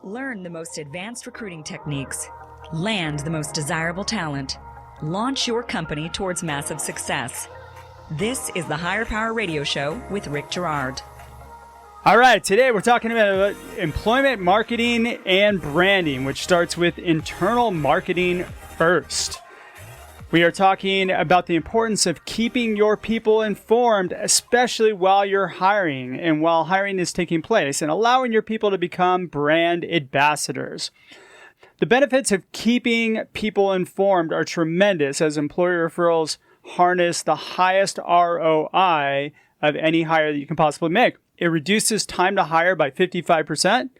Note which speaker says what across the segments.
Speaker 1: Learn the most advanced recruiting techniques. Land the most desirable talent. Launch your company towards massive success. This is the Higher Power Radio Show with Rick Girard.
Speaker 2: All right, today we're talking about employment marketing and branding, which starts with internal marketing first. We are talking about the importance of keeping your people informed, especially while you're hiring and while hiring is taking place, and allowing your people to become brand ambassadors. The benefits of keeping people informed are tremendous as employer referrals harness the highest ROI of any hire that you can possibly make. It reduces time to hire by 55%,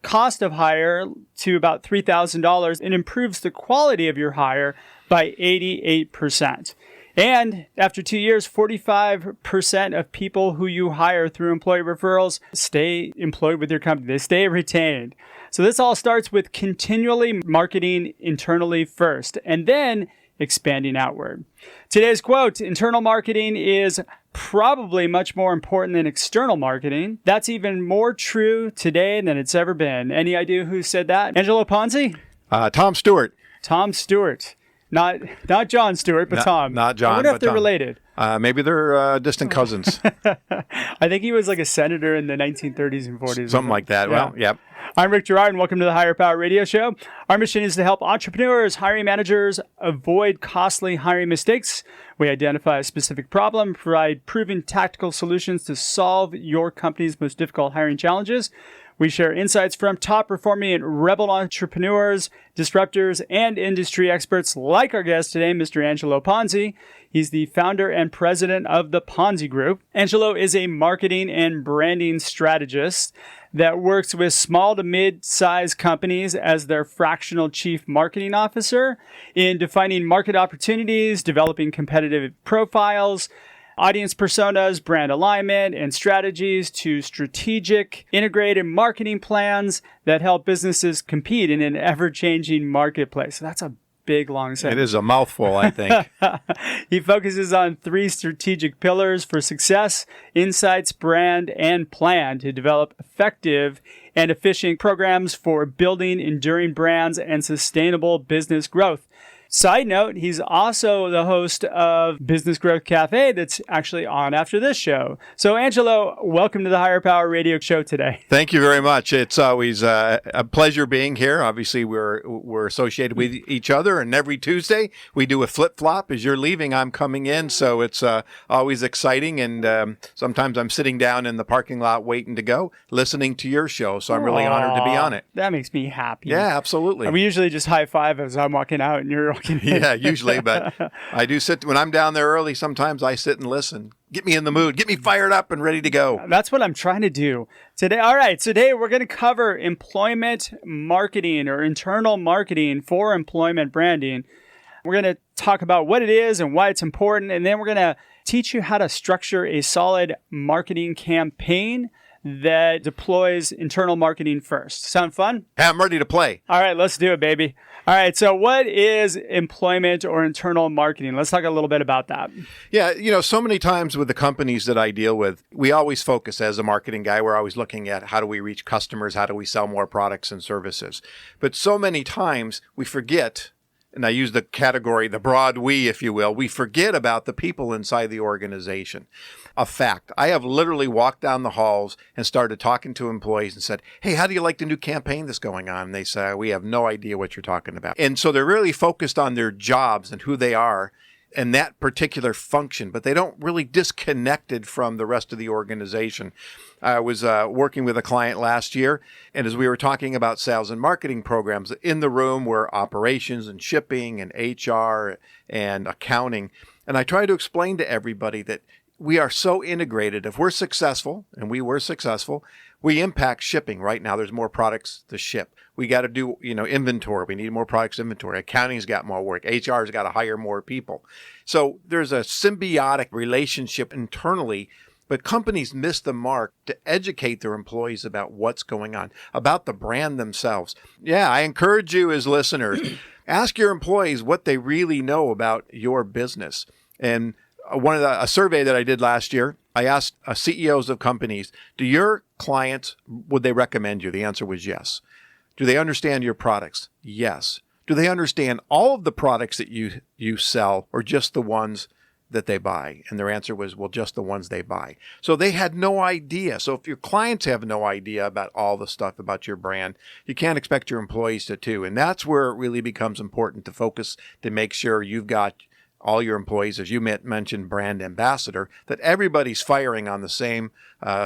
Speaker 2: cost of hire to about $3,000, and improves the quality of your hire by 88%. And after 2 years, 45% of people who you hire through employee referrals stay employed with your company. They stay retained. So this all starts with continually marketing internally first, and then expanding outward. Today's quote, internal marketing is probably much more important than external marketing. That's even more true today than it's ever been. Any idea who said that? Angelo Ponzi?
Speaker 3: Tom Stewart.
Speaker 2: Tom Stewart. Not John Stewart, but Tom.
Speaker 3: Not John,
Speaker 2: I wonder if
Speaker 3: but
Speaker 2: they're
Speaker 3: Tom.
Speaker 2: Related.
Speaker 3: Maybe they're distant cousins.
Speaker 2: I think he was like a senator in the 1930s and 40s.
Speaker 3: Something like that.
Speaker 2: Yeah.
Speaker 3: Well, yep.
Speaker 2: I'm Rick Girard, and welcome to the Higher Power Radio Show. Our mission is to help entrepreneurs, hiring managers avoid costly hiring mistakes. We identify a specific problem, provide proven tactical solutions to solve your company's most difficult hiring challenges. We share insights from top-performing rebel entrepreneurs, disruptors, and industry experts like our guest today, Mr. Angelo Ponzi. He's the founder and president of the Ponzi Group. Angelo is a marketing and branding strategist that works with small to mid-sized companies as their fractional chief marketing officer in defining market opportunities, developing competitive profiles, audience personas, brand alignment, and strategies to strategic, integrated marketing plans that help businesses compete in an ever-changing marketplace. That's a big, long sentence.
Speaker 3: It is a mouthful, I think.
Speaker 2: He focuses on 3 strategic pillars for success: insights, brand, and plan to develop effective and efficient programs for building enduring brands and sustainable business growth. Side note, he's also the host of Business Growth Cafe that's actually on after this show. So, Angelo, welcome to the Higher Power Radio Show today.
Speaker 3: Thank you very much. It's always a pleasure being here. Obviously, we're associated with each other, and every Tuesday we do a flip-flop. As you're leaving, I'm coming in, so it's always exciting, and sometimes I'm sitting down in the parking lot waiting to go, listening to your show, so I'm really honored to be on it.
Speaker 2: That makes me happy.
Speaker 3: Yeah, absolutely.
Speaker 2: We usually just high-five as I'm walking out, and you're walking in.
Speaker 3: Yeah, usually, but I do sit, when I'm down there early, sometimes I sit and listen. Get me in the mood, get me fired up and ready to go.
Speaker 2: That's what I'm trying to do today. All right, today we're going to cover employment marketing or internal marketing for employment branding. We're going to talk about what it is and why it's important, and then we're going to teach you how to structure a solid marketing campaign that deploys internal marketing first. Sound fun?
Speaker 3: Hey, I'm ready to play.
Speaker 2: All right, let's do it, baby. All right, so what is employment or internal marketing? Let's talk a little bit about that.
Speaker 3: Yeah, so many times with the companies that I deal with, we always focus as a marketing guy, we're always looking at how do we reach customers, how do we sell more products and services. But so many times we forget, and I use the category, the broad we, if you will, we forget about the people inside the organization. A fact, I have literally walked down the halls and started talking to employees and said, hey, how do you like the new campaign that's going on? And they say, we have no idea what you're talking about. And so they're really focused on their jobs and who they are and that particular function, but they don't really disconnected from the rest of the organization. I was working with a client last year, and as we were talking about sales and marketing programs, in the room were operations and shipping and HR and accounting. And I tried to explain to everybody that we are so integrated. If we're successful, and we were successful, we impact shipping. Right now, there's more products to ship. We got to do, inventory. We need more products inventory. Accounting's got more work. HR's got to hire more people. So there's a symbiotic relationship internally, but companies miss the mark to educate their employees about what's going on, about the brand themselves. Yeah, I encourage you as listeners, ask your employees what they really know about your business. And a survey that I did last year, I asked CEOs of companies, do your clients, would they recommend you? The answer was yes. Do they understand your products? Yes. Do they understand all of the products that you sell or just the ones that they buy? And their answer was, well, just the ones they buy. So they had no idea. So if your clients have no idea about all the stuff about your brand, you can't expect your employees to too. And that's where it really becomes important to focus to make sure you've got all your employees, as you mentioned, brand ambassador, that everybody's firing on the same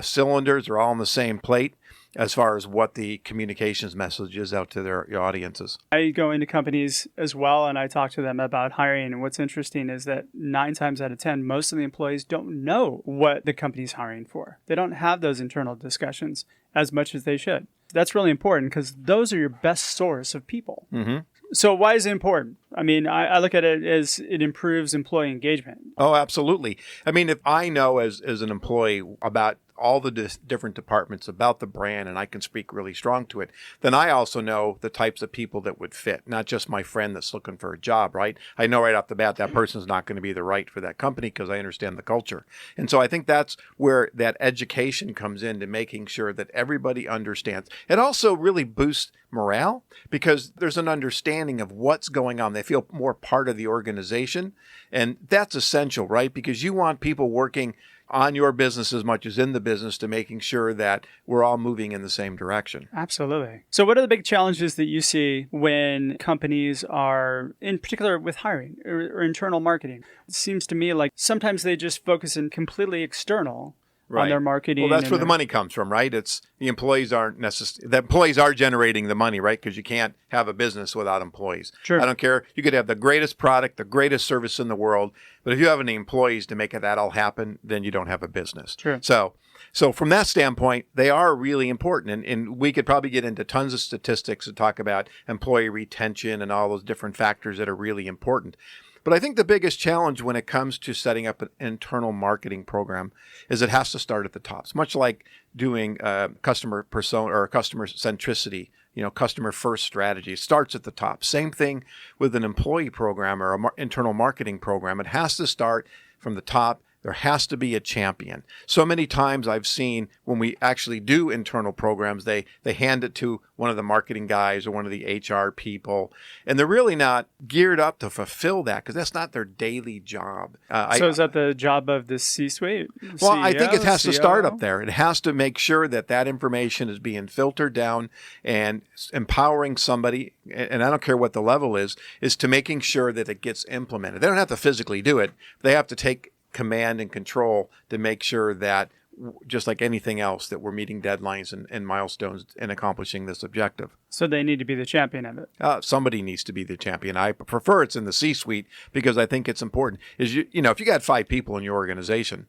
Speaker 3: cylinders or all on the same plate as far as what the communications message is out to their audiences.
Speaker 2: I go into companies as well, and I talk to them about hiring. And what's interesting is that 9 times out of 10, most of the employees don't know what the company's hiring for. They don't have those internal discussions as much as they should. That's really important because those are your best source of people. Mm-hmm. So why is it important? I mean, I look at it as it improves employee engagement.
Speaker 3: Oh, absolutely. I mean, if I know as an employee about all the different departments about the brand and I can speak really strong to it, then I also know the types of people that would fit, not just my friend that's looking for a job, right? I know right off the bat that person's not going to be the right for that company because I understand the culture. And so I think that's where that education comes into making sure that everybody understands. It also really boosts morale because there's an understanding of what's going on. They feel more part of the organization. And that's essential, right? Because you want people working on your business as much as in the business to making sure that we're all moving in the same direction.
Speaker 2: Absolutely. So what are the big challenges that you see when companies are, in particular with hiring or internal marketing? It seems to me like sometimes they just focus in completely external on their marketing.
Speaker 3: Well, that's where the money comes from, right? It's the employees aren't necessarily, the employees are generating the money, right? Because you can't have a business without employees.
Speaker 2: Sure.
Speaker 3: I don't care. You could have the greatest product, the greatest service in the world, but if you have any employees to make that all happen, then you don't have a business.
Speaker 2: Sure.
Speaker 3: So from that standpoint, they are really important. And we could probably get into tons of statistics to talk about employee retention and all those different factors that are really important. But I think the biggest challenge when it comes to setting up an internal marketing program is it has to start at the top. It's much like doing customer persona or customer centricity, customer first strategy. It starts at the top. Same thing with an employee program or an internal marketing program. It has to start from the top. There has to be a champion. So many times I've seen when we actually do internal programs, they hand it to one of the marketing guys or one of the HR people, and they're really not geared up to fulfill that because that's not their daily job.
Speaker 2: So is that the job of the C-suite?
Speaker 3: Well,
Speaker 2: CEO,
Speaker 3: I think it has to start
Speaker 2: COO?
Speaker 3: up there. It has to make sure that information is being filtered down and empowering somebody, and I don't care what the level is to making sure that it gets implemented. They don't have to physically do it. They have to take command and control to make sure that, just like anything else, that we're meeting deadlines and milestones and accomplishing this objective.
Speaker 2: So they need to be the champion of it.
Speaker 3: Somebody needs to be the champion. I prefer it's in the C-suite because I think it's important. If you got 5 people in your organization,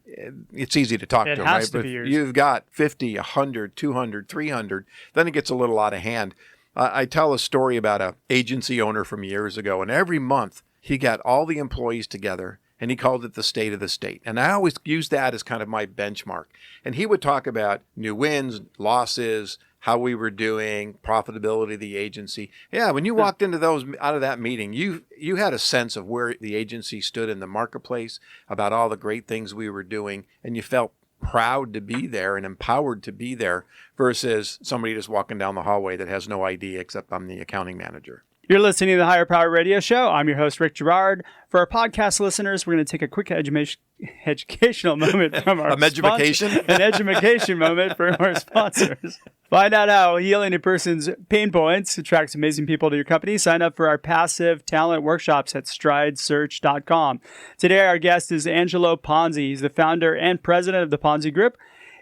Speaker 3: it's easy to talk to them, right? But if you've got 50, 100, 200, 300, then it gets a little out of hand. I tell a story about an agency owner from years ago, and every month he got all the employees together and he called it the state of the state. And I always use that as kind of my benchmark. And he would talk about new wins, losses, how we were doing, profitability of the agency. Yeah, when you walked into out of that meeting, you had a sense of where the agency stood in the marketplace, about all the great things we were doing, and you felt proud to be there and empowered to be there versus somebody just walking down the hallway that has no idea except I'm the accounting manager.
Speaker 2: You're listening to the Higher Power Radio Show. I'm your host, Rick Girard. For our podcast listeners, we're going to take a quick educational moment from our
Speaker 3: An
Speaker 2: education moment from our sponsors. Find out how healing a person's pain points attracts amazing people to your company. Sign up for our passive talent workshops at stridesearch.com. Today, our guest is Angelo Ponzi. He's the founder and president of the Ponzi Group.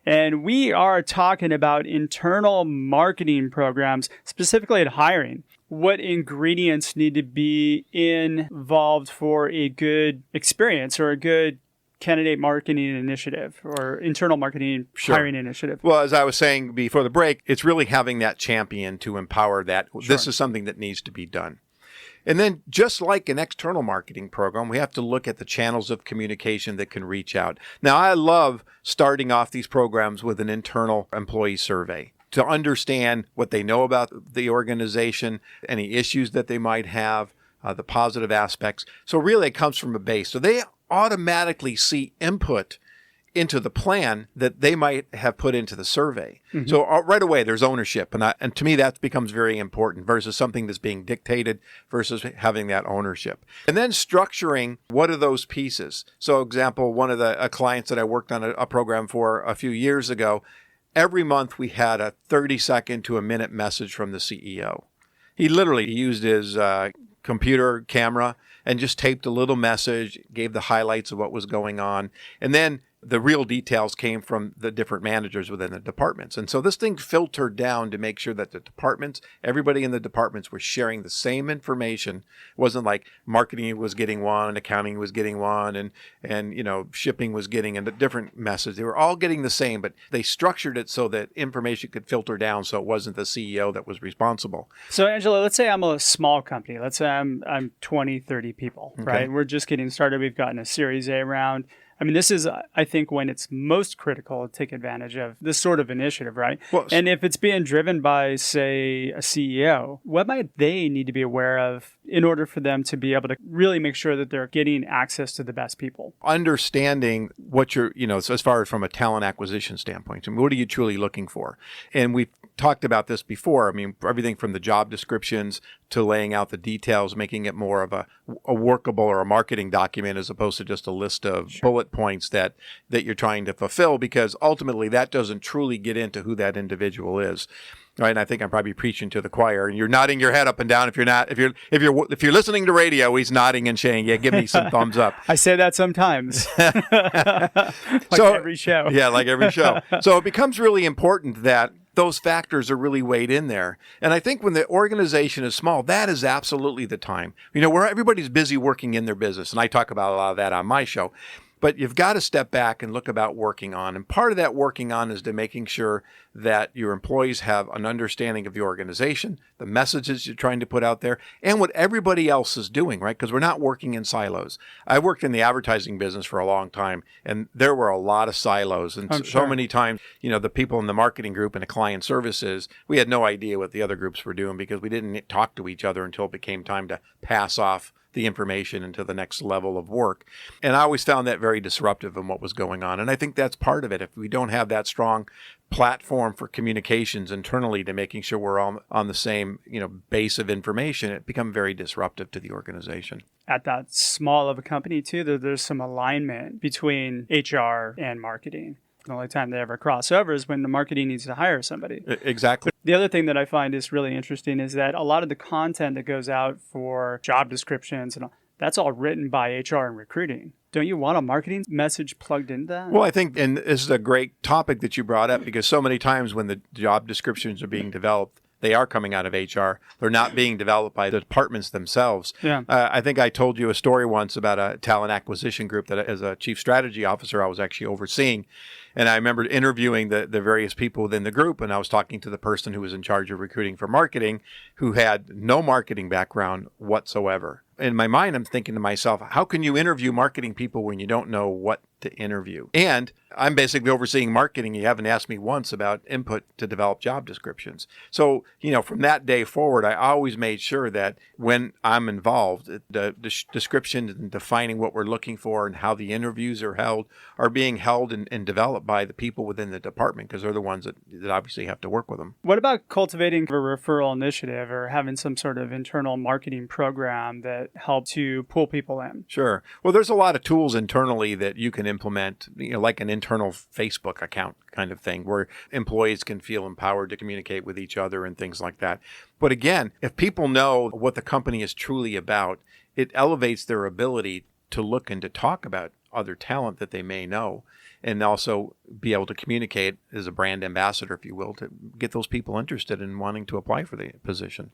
Speaker 2: And we are talking about internal marketing programs, specifically at hiring. What ingredients need to be involved for a good experience or a good candidate marketing initiative or internal marketing hiring initiative?
Speaker 3: Well, as I was saying before the break, it's really having that champion to empower that.
Speaker 2: Sure.
Speaker 3: This is something that needs to be done. And then just like an external marketing program, we have to look at the channels of communication that can reach out. Now, I love starting off these programs with an internal employee survey to understand what they know about the organization, any issues that they might have, the positive aspects. So really it comes from a base. So they automatically see input into the plan that they might have put into the survey.
Speaker 2: Mm-hmm.
Speaker 3: So right away, there's ownership. And to me, that becomes very important versus something that's being dictated versus having that ownership. And then structuring, what are those pieces? So example, one of the clients that I worked on a program for a few years ago, every month we had a 30-second to a minute message from the CEO. He literally used his computer camera and just taped a little message, gave the highlights of what was going on. And then the real details came from the different managers within the departments. And so this thing filtered down to make sure that the departments, everybody in the departments were sharing the same information. It wasn't like marketing was getting one, accounting was getting one, and shipping was getting a different message. They were all getting the same, but they structured it so that information could filter down so it wasn't the CEO that was responsible.
Speaker 2: So Angelo, let's say I'm a small company. Let's say I'm 20, 30 people, right? We're just getting started. We've gotten a Series A round. I mean, this is, I think, when it's most critical to take advantage of this sort of initiative, right? Well, and if it's being driven by, say, a CEO, what might they need to be aware of in order for them to be able to really make sure that they're getting access to the best people?
Speaker 3: Understanding what you're, so as far as from a talent acquisition standpoint, I mean, what are you truly looking for? And we've talked about this before. I mean, everything from the job descriptions to laying out the details, making it more of a workable or a marketing document as opposed to just a list of bullet points that you're trying to fulfill, because ultimately that doesn't truly get into who that individual is. Right, and I think I'm probably preaching to the choir, and you're nodding your head up and down. If you're listening to radio, he's nodding and saying, "Yeah, give me some thumbs up."
Speaker 2: I say that sometimes, every show.
Speaker 3: Yeah, like every show. So it becomes really important that those factors are really weighed in there. And I think when the organization is small, that is absolutely the time. Where everybody's busy working in their business, and I talk about a lot of that on my show. But you've got to step back and look about working on. And part of that working on is to making sure that your employees have an understanding of the organization, the messages you're trying to put out there, and what everybody else is doing, right? Because we're not working in silos. I worked in the advertising business for a long time, and there were a lot of silos. And so many times, the people in the marketing group and the client services, we had no idea what the other groups were doing because we didn't talk to each other until it became time to pass off the information into the next level of work. And I always found that very disruptive in what was going on. And I think that's part of it. If we don't have that strong platform for communications internally to making sure we're all on the same, base of information, it becomes very disruptive to the organization.
Speaker 2: At that small of a company too, there's some alignment between HR and marketing. The only time they ever cross over is when the marketing needs to hire somebody.
Speaker 3: Exactly.
Speaker 2: The other thing that I find is really interesting is that a lot of the content that goes out for job descriptions and all, that's all written by HR and recruiting. Don't you want a marketing message plugged into that?
Speaker 3: Well, I think, and this is a great topic that you brought up, because so many times when the job descriptions are being developed, they are coming out of HR. They're not being developed by the departments themselves.
Speaker 2: Yeah.
Speaker 3: I think I told you a story once about a talent acquisition group that as a chief strategy officer, I was actually overseeing. And I remember interviewing the various people within the group, and I was talking to the person who was in charge of recruiting for marketing, who had no marketing background whatsoever. In my mind, I'm thinking to myself, how can you interview marketing people when you don't know what to interview? And I'm basically overseeing marketing. You haven't asked me once about input to develop job descriptions. So, from that day forward, I always made sure that when I'm involved, the description and defining what we're looking for and how the interviews are being held and developed by the people within the department, because they're the ones that obviously have to work with them.
Speaker 2: What about cultivating a referral initiative or having some sort of internal marketing program that help to pull people in?
Speaker 3: Sure. Well, there's a lot of tools internally that you can implement, like an internal Facebook account kind of thing, where employees can feel empowered to communicate with each other and things like that. But again, if people know what the company is truly about, it elevates their ability to look and to talk about other talent that they may know, and also be able to communicate as a brand ambassador, if you will, to get those people interested in wanting to apply for the position.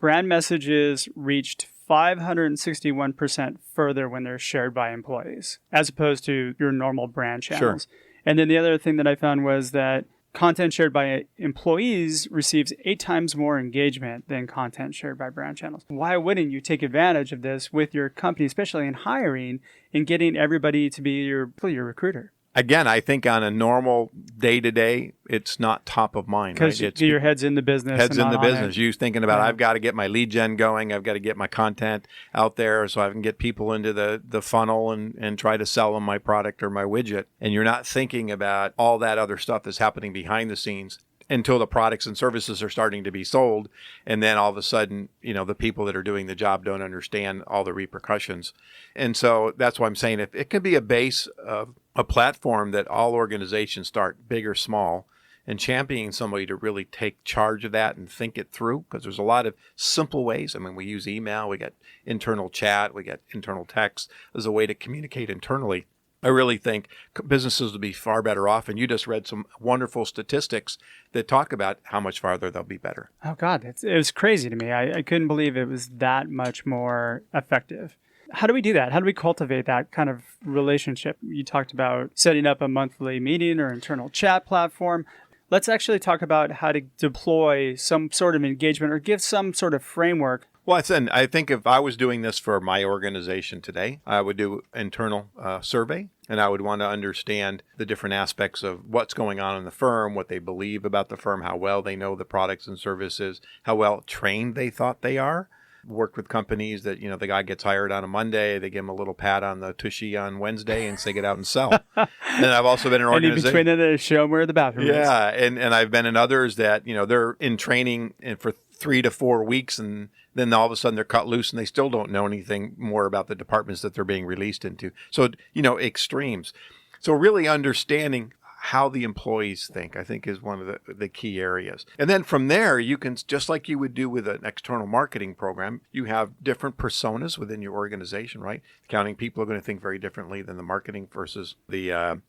Speaker 2: Brand messages reached 561% further when they're shared by employees, as opposed to your normal brand channels. Sure. And then the other thing that I found was that content shared by employees receives 8 times more engagement than content shared by brand channels. Why wouldn't you take advantage of this with your company, especially in hiring, and getting everybody to be your recruiter?
Speaker 3: again, I think on a normal day-to-day, it's not top of mind.
Speaker 2: Because
Speaker 3: right?
Speaker 2: your head's in the business.
Speaker 3: Head's
Speaker 2: and
Speaker 3: in the
Speaker 2: not on
Speaker 3: business.
Speaker 2: it.
Speaker 3: You're thinking about,
Speaker 2: Yeah.
Speaker 3: I've got to get my lead gen going. I've got to get my content out there so I can get people into the funnel and try to sell them my product or my widget. And you're not thinking about all that other stuff that's happening behind the scenes until the products and services are starting to be sold. And then all of a sudden, the people that are doing the job don't understand all the repercussions. And so that's why I'm saying if it could be a base of a platform that all organizations start, big or small, and championing somebody to really take charge of that and think it through, because there's a lot of simple ways. I mean, we use email, we got internal chat, we got internal text as a way to communicate internally. I really think businesses will be far better off. And you just read some wonderful statistics that talk about how much farther they'll be better.
Speaker 2: Oh, God. It was crazy to me. I couldn't believe it was that much more effective. How do we do that? How do we cultivate that kind of relationship? You talked about setting up a monthly meeting or internal chat platform. Let's actually talk about how to deploy some sort of engagement or give some sort of framework.
Speaker 3: Well, I think if I was doing this for my organization today, I would do internal survey, and I would want to understand the different aspects of what's going on in the firm, what they believe about the firm, how well they know the products and services, how well trained they thought they are. Worked with companies that, the guy gets hired on a Monday, they give him a little pat on the tushy on Wednesday and say, get out and sell. And I've also been in
Speaker 2: And in
Speaker 3: organizations.
Speaker 2: between it, they show them where the bathroom is.
Speaker 3: Yeah, and I've been in others that, they're in training for 3 to 4 weeks, and then all of a sudden they're cut loose and they still don't know anything more about the departments that they're being released into. So, extremes. So really understanding how the employees think, I think, is one of the key areas. And then from there, you can, just like you would do with an external marketing program, you have different personas within your organization, right? Accounting people are going to think very differently than the marketing versus the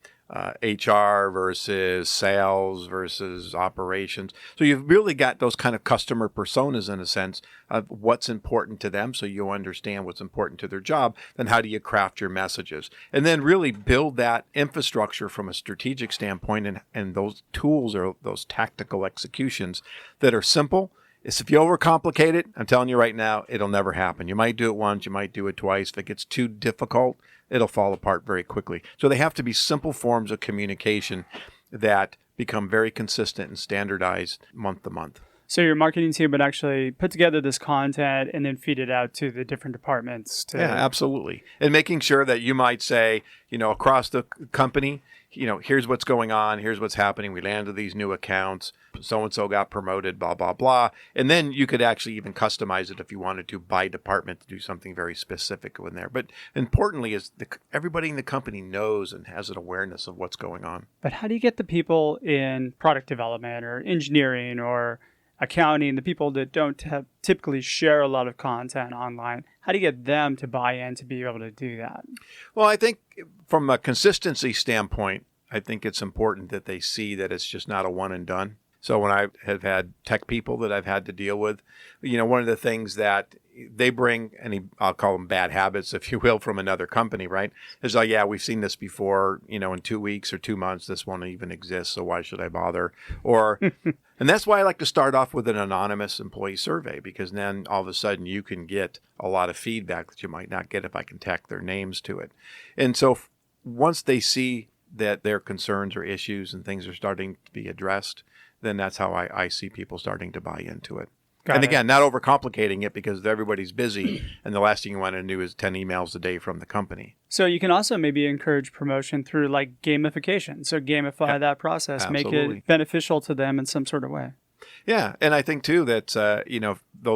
Speaker 3: HR versus sales versus operations. So you've really got those kind of customer personas in a sense of what's important to them, so you understand what's important to their job. Then how do you craft your messages? And then really build that infrastructure from a strategic standpoint, and those tools or those tactical executions that are simple. If you overcomplicate it, I'm telling you right now, it'll never happen. You might do it once, you might do it twice. If it gets too difficult, it'll fall apart very quickly. So they have to be simple forms of communication that become very consistent and standardized month to month.
Speaker 2: So your marketing team would actually put together this content and then feed it out to the different departments.
Speaker 3: Yeah, absolutely. And making sure that you might say, across the company, here's what's going on, here's what's happening. We landed these new accounts, so-and-so got promoted, blah, blah, blah. And then you could actually even customize it if you wanted to by department to do something very specific in there. But importantly is everybody in the company knows and has an awareness of what's going on.
Speaker 2: But how do you get the people in product development or engineering or accounting, the people that don't typically share a lot of content online, how do you get them to buy in to be able to do that?
Speaker 3: Well, I think from a consistency standpoint, I think it's important that they see that it's just not a one and done. So when I have had tech people that I've had to deal with, one of the things that they bring, I'll call them bad habits, if you will, from another company, right? It's like, yeah, we've seen this before, in 2 weeks or 2 months, this won't even exist, so why should I bother? Or, and that's why I like to start off with an anonymous employee survey, because then all of a sudden you can get a lot of feedback that you might not get if I can tack their names to it. And so once they see that their concerns or issues and things are starting to be addressed, then that's how I see people starting to buy into it.
Speaker 2: Got
Speaker 3: and
Speaker 2: it.
Speaker 3: again, not overcomplicating it, because everybody's busy and the last thing you want to do is 10 emails a day from the company.
Speaker 2: So you can also maybe encourage promotion through like gamification. So gamify that process, make
Speaker 3: Absolutely.
Speaker 2: it beneficial to them in some sort of way.
Speaker 3: Yeah, and I think too that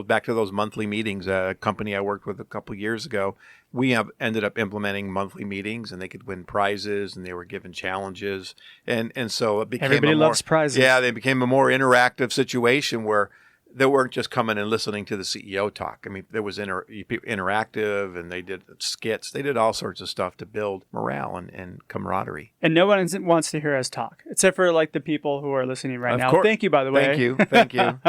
Speaker 3: back to those monthly meetings. A company I worked with a couple of years ago, we have ended up implementing monthly meetings, and they could win prizes, and they were given challenges, and so it became
Speaker 2: Everybody loves prizes.
Speaker 3: Yeah, they became a more interactive situation where they weren't just coming and listening to the CEO talk. I mean, there was interactive, and they did skits. They did all sorts of stuff to build morale and camaraderie.
Speaker 2: And no one wants to hear us talk, except for like the people who are listening right
Speaker 3: Of
Speaker 2: now.
Speaker 3: course.
Speaker 2: Thank you, by the way.
Speaker 3: Thank you.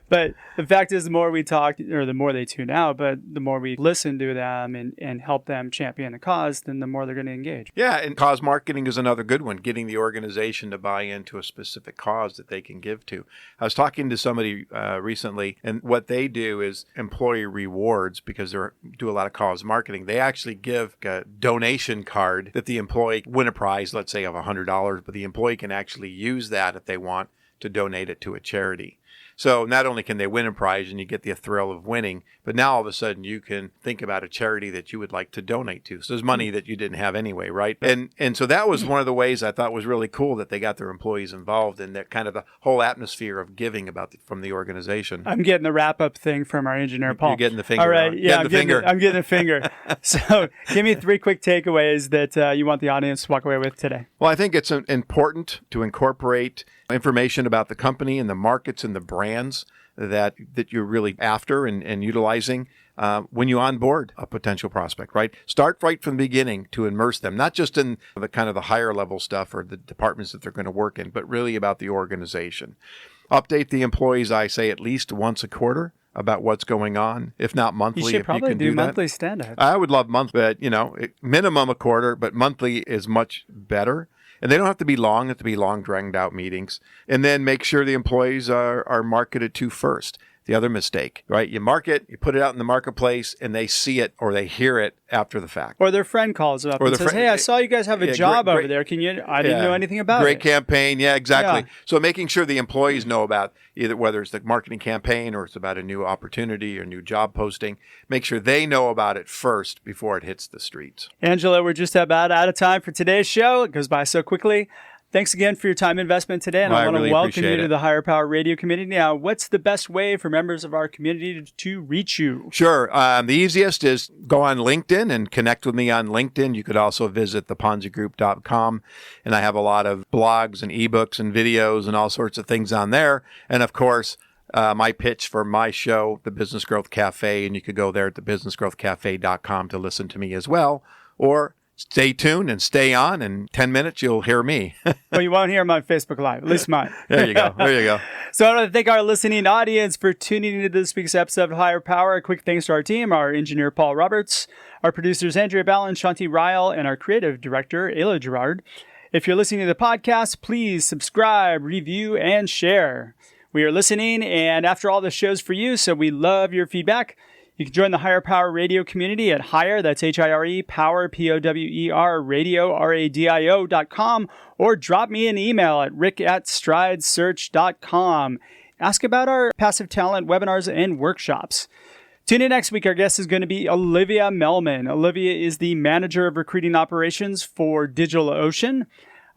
Speaker 2: But the fact is, the more we talk, or the more they tune out, but the more we listen to them and help them champion the cause, then the more they're going to engage.
Speaker 3: Yeah, and cause marketing is another good one, getting the organization to buy into a specific cause that they can give to. I was talking to somebody recently, and what they do is employee rewards because they do a lot of cause marketing. They actually give a donation card that the employee win a prize, let's say of $100, but the employee can actually use that if they want to donate it to a charity. So not only can they win a prize and you get the thrill of winning, but now all of a sudden you can think about a charity that you would like to donate to. So there's money that you didn't have anyway, right? And so that was one of the ways I thought was really cool that they got their employees involved in that kind of the whole atmosphere of giving from the organization.
Speaker 2: I'm getting the wrap-up thing from our engineer, Paul.
Speaker 3: You're getting the finger.
Speaker 2: All right, yeah,
Speaker 3: I'm
Speaker 2: getting a finger. So give me 3 quick takeaways that you want the audience to walk away with today.
Speaker 3: Well, I think it's important to incorporate information about the company and the markets and the brands that you're really after and utilizing when you onboard a potential prospect, right? Start right from the beginning to immerse them, not just in the kind of the higher level stuff or the departments that they're going to work in, but really about the organization. Update the employees, I say, at least once a quarter about what's going on, if not monthly.
Speaker 2: You should probably do monthly stand-ups.
Speaker 3: I would love monthly, but minimum a quarter, but monthly is much better. And they don't have to be long, they have to be long, dragged out meetings. And then make sure the employees are marketed to first. The other mistake, right? You market, you put it out in the marketplace, and they see it or they hear it after the fact.
Speaker 2: Or their friend calls up and says, hey, I saw you guys have a job over there. I didn't know anything about it.
Speaker 3: Great campaign. Yeah, exactly. Yeah. So making sure the employees know about either whether it's the marketing campaign or it's about a new opportunity or new job posting, make sure they know about it first before it hits the streets.
Speaker 2: Angelo, we're just about out of time for today's show. It goes by so quickly. Thanks again for your time investment today, and I want to welcome you to the Higher Power Radio community. Now, what's the best way for members of our community to reach you?
Speaker 3: Sure. The easiest is go on LinkedIn and connect with me on LinkedIn. You could also visit theponzigroup.com, and I have a lot of blogs and ebooks and videos and all sorts of things on there. And of course, my pitch for my show, The Business Growth Cafe, and you could go there at thebusinessgrowthcafe.com to listen to me as well, or stay tuned and stay on. In 10 minutes, you'll hear me.
Speaker 2: Well, you won't hear him on Facebook Live, at least mine.
Speaker 3: There you go.
Speaker 2: So I want to thank our listening audience for tuning into this week's episode of Higher Power. A quick thanks to our team, our engineer, Paul Roberts, our producers, Andrea Ballin, Shanti Ryle, and our creative director, Ayla Gerard. If you're listening to the podcast, please subscribe, review, and share. We are listening, and after all, the show's for you, so we love your feedback. You can join the Higher Power Radio community at Higher, that's H-I-R-E, Power, P-O-W-E-R, radio, R-A-D-I-O.com, or drop me an email at rick@stridesearch.com. Ask about our passive talent webinars and workshops. Tune in next week. Our guest is going to be Olivia Melman. Olivia is the Manager of Recruiting Operations for DigitalOcean.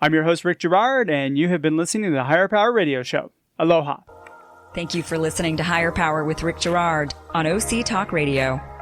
Speaker 2: I'm your host, Rick Gerard, and you have been listening to the Higher Power Radio Show. Aloha.
Speaker 1: Thank you for listening to Higher Power with Rick Gerard on OC Talk Radio.